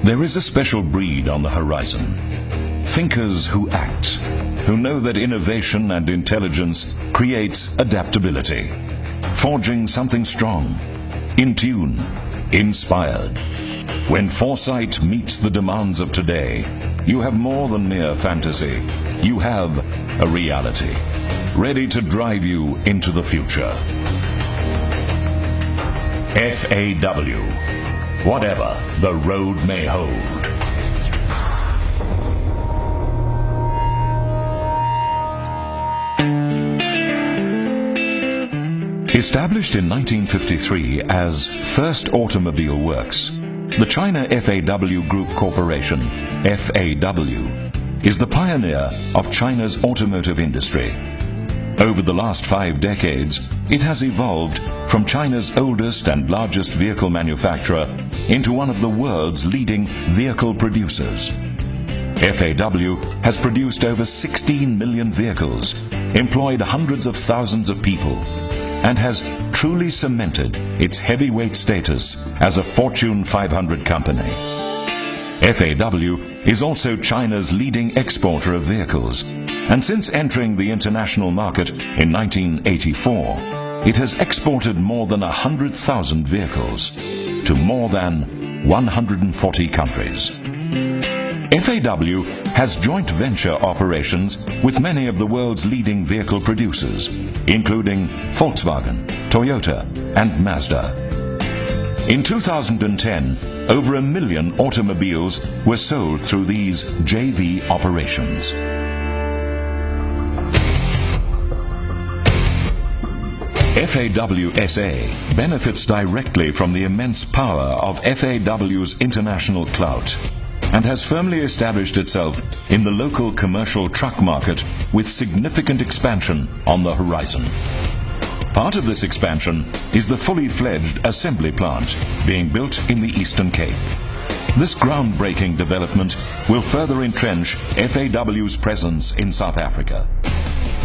There is a special breed on the horizon. Thinkers who act, who know that innovation and intelligence creates adaptability, forging something strong, in tune, inspired. When foresight meets the demands of today, you have more than mere fantasy. You have a reality, ready to drive you into the future. FAW, whatever the road may hold. Established in 1953 as First Automobile Works, the China FAW Group Corporation, FAW, is the pioneer of China's automotive industry. Over the last 5 decades, it has evolved from China's oldest and largest vehicle manufacturer into one of the world's leading vehicle producers. FAW has produced over 16 million vehicles, employed hundreds of thousands of people, and has truly cemented its heavyweight status as a Fortune 500 company. FAW is also China's leading exporter of vehicles, and since entering the international market in 1984, it has exported more than 100,000 vehicles to more than 140 countries. FAW has joint venture operations with many of the world's leading vehicle producers, including Volkswagen, Toyota, and Mazda. In 2010, over 1 million automobiles were sold through these JV operations. FAW-SA benefits directly from the immense power of FAW's international clout and has firmly established itself in the local commercial truck market with significant expansion on the horizon. Part of this expansion is the fully fledged assembly plant being built in the Eastern Cape. This groundbreaking development will further entrench FAW's presence in South Africa,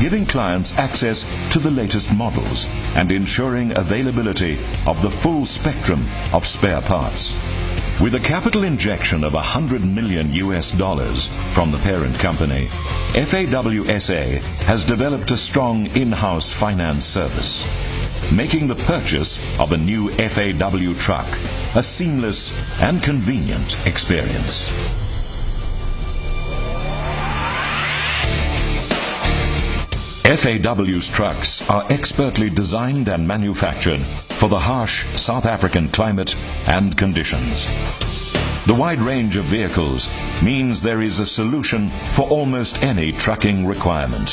giving clients access to the latest models and ensuring availability of the full spectrum of spare parts. With a capital injection of $100 million from the parent company, FAW-SA has developed a strong in-house finance service, making the purchase of a new FAW truck a seamless and convenient experience. FAW's trucks are expertly designed and manufactured for the harsh South African climate and conditions. The wide range of vehicles means there is a solution for almost any trucking requirement.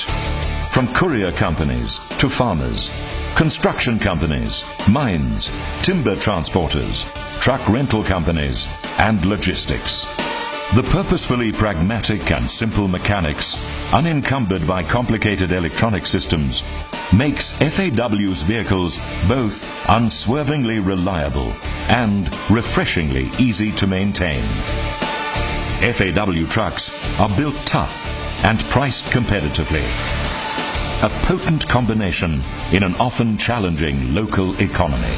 From courier companies to farmers, construction companies, mines, timber transporters, truck rental companies, and logistics. The purposefully pragmatic and simple mechanics, unencumbered by complicated electronic systems, makes FAW's vehicles both unswervingly reliable and refreshingly easy to maintain. FAW trucks are built tough and priced competitively. A potent combination in an often challenging local economy.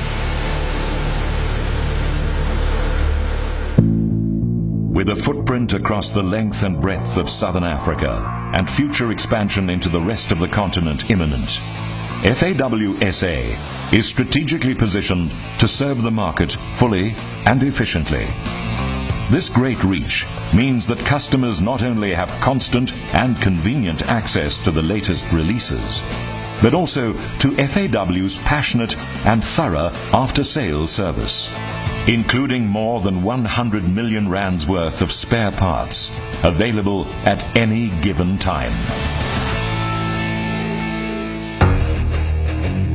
With a footprint across the length and breadth of Southern Africa and future expansion into the rest of the continent imminent, FAW-SA is strategically positioned to serve the market fully and efficiently. This great reach means that customers not only have constant and convenient access to the latest releases, but also to FAW's passionate and thorough after-sales service, including more than 100 million rands worth of spare parts available at any given time.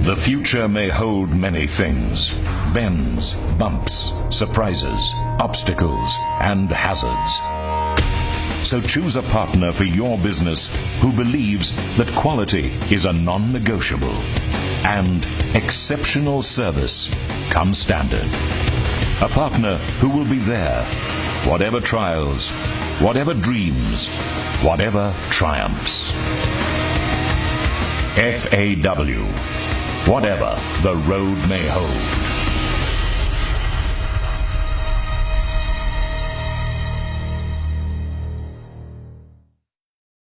The future may hold many things: bends, bumps, surprises, obstacles, and hazards. So choose a partner for your business who believes that quality is a non-negotiable and exceptional service comes standard. A partner who will be there, whatever trials, whatever dreams, whatever triumphs. FAW, whatever the road may hold.